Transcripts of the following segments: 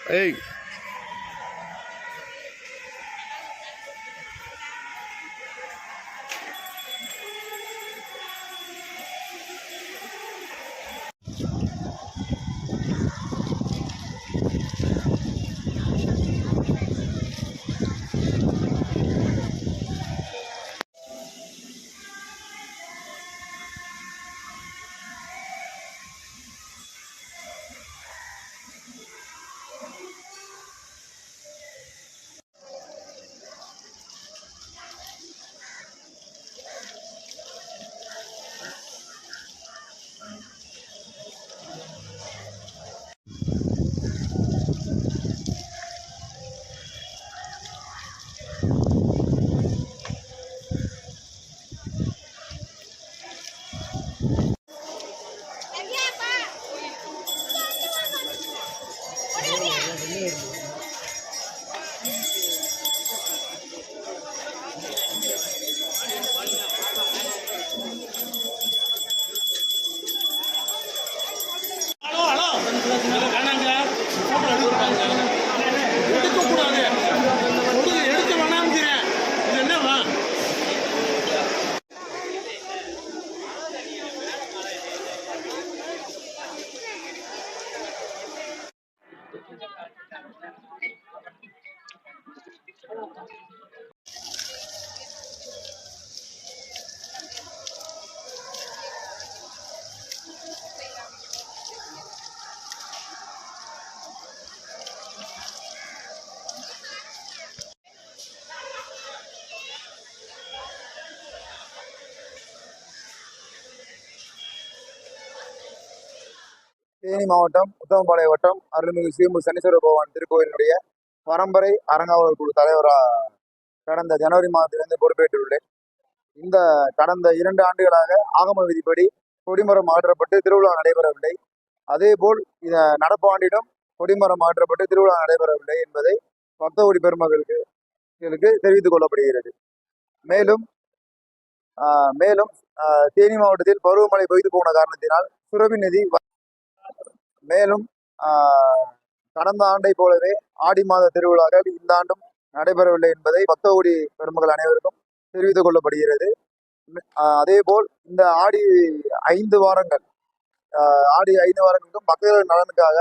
Hey. Theni மாவட்டம் உத்தமபாளையம் வட்டம் அருள்மிகு ஸ்ரீமுக சனீஸ்வர பகவான் திருக்கோயிலுடைய பரம்பரை அறங்காவலர் குழு தலைவராக கடந்த ஜனவரி மாதத்திலிருந்து பொறுப்பேற்றுள்ளேன். இந்த கடந்த 2 ஆண்டுகளாக ஆகம விதிப்படி கொடிமரம் மாற்றப்பட்டு திருவிழா நடைபெறவில்லை. அதேபோல் நடப்பு ஆண்டிலும் கொடிமரம் மாற்றப்பட்டு திருவிழா நடைபெறவில்லை என்பதை பக்தகோடி பெருமக்களுக்கு தெரிவித்துக் கொள்ளப்படுகிறது. மேலும் தேனி மாவட்டத்தில் பருவமழை பொய்த்து போன காரணத்தினால் சுரபி நதி மேலும் கடந்த ஆண்டை போலவே ஆடி மாத திருவிழாக்கள் இந்த ஆண்டும் நடைபெறவில்லை என்பதை பக்தகோடி பெருமக்கள் அனைவருக்கும் தெரிவித்துக் கொள்ளப்படுகிறது. அதேபோல் இந்த ஆடி 5 வாரங்களுக்கும் மக்கள் நலனுக்காக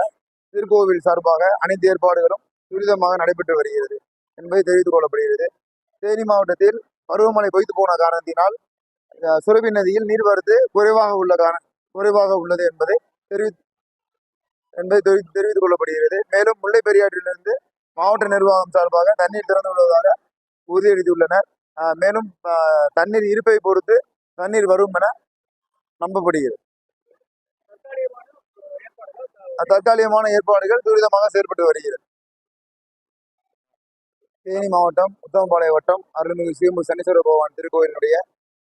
திருக்கோவில் சார்பாக அனைத்து ஏற்பாடுகளும் துரிதமாக நடைபெற்று வருகிறது என்பதை தெரிவித்துக் கொள்ளப்படுகிறது. தேனி மாவட்டத்தில் பருவமழை பொய்த்து போன காரணத்தினால் சுரபி நதியில் நீர்வரத்து குறைவாக உள்ளது என்பதை தெரிவித்துக் கொள்ளப்படுகிறது. மேலும் முல்லை பெரியாற்றிலிருந்து மாவட்ட நிர்வாகம் சார்பாக தண்ணீர் திறந்து விடுவதாக உறுதியளித்துள்ளனர். மேலும் தண்ணீர் இருப்பை பொறுத்து தண்ணீர் வரும் என நம்பப்படுகிறது. தற்காலிகமான ஏற்பாடுகள் துரிதமாக செயல்பட்டு வருகிறது. தேனி மாவட்டம் உத்தமபாளையம் வட்டம் அருள்மிகு ஸ்ரீமுக சனீஸ்வர பகவான் திருக்கோயிலினுடைய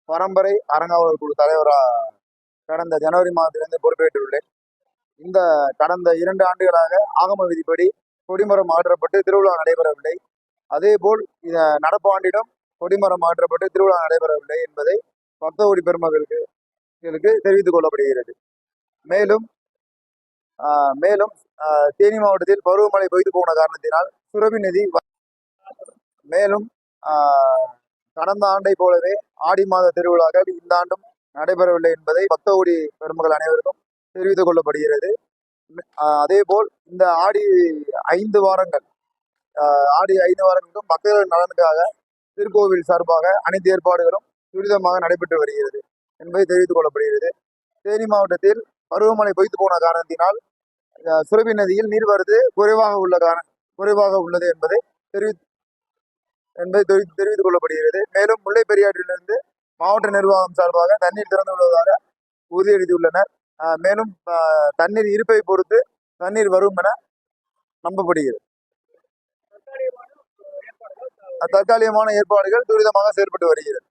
பரம்பரை அறங்காவலர் குழு தலைவராக கடந்த ஜனவரி மாதத்திலிருந்து பொறுப்பேற்றுள்ளேன். இந்த கடந்த 2 ஆண்டுகளாக ஆகம விதிப்படி கொடிமரம் மாற்றப்பட்டு திருவிழா நடைபெறவில்லை. அதேபோல் நடப்பு ஆண்டிலும் கொடிமரம் மாற்றப்பட்டு திருவிழா நடைபெறவில்லை என்பதை பக்தகோடி பெருமக்களுக்கு தெரிவித்துக் கொள்ளப்படுகிறது. மேலும் மேலும் தேனி மாவட்டத்தில் பருவமழை பொய்த்து போன காரணத்தினால் சுரபி நதி மேலும் கடந்த ஆண்டை போலவே ஆடி மாத திருவிழாக்கள் இந்த ஆண்டும் நடைபெறவில்லை என்பதை பக்தகோடி பெருமக்கள் அனைவருக்கும் தெரிவித்துக் கொள்ளப்படுகிறது. அதேபோல் இந்த ஆடி 5 வாரங்கள் ஆடி 5 வாரங்களுக்கும் பக்தர்கள் நலனுக்காக திருக்கோவில் சார்பாக அனைத்து ஏற்பாடுகளும் துரிதமாக நடைபெற்று வருகிறது என்பதை தெரிவித்துக் கொள்ளப்படுகிறது. தேனி மாவட்டத்தில் பருவமழை பொய்த்து போன காரணத்தினால் சுரபி நதியில் நீர்வரத்து குறைவாக உள்ளது என்பதை தெரிவித்துக் கொள்ளப்படுகிறது. மேலும் முல்லை பெரியாற்றிலிருந்து மாவட்ட நிர்வாகம் சார்பாக தண்ணீர் திறந்து விடுவதாக உறுதியளித்துள்ளனர். மேலும் தண்ணீர் இருப்பை பொறுத்து தண்ணீர் வரும் என நம்பப்படுகிறது. தற்காலிகமான ஏற்பாடுகள் துரிதமாக செயல்பட்டு வருகிறது.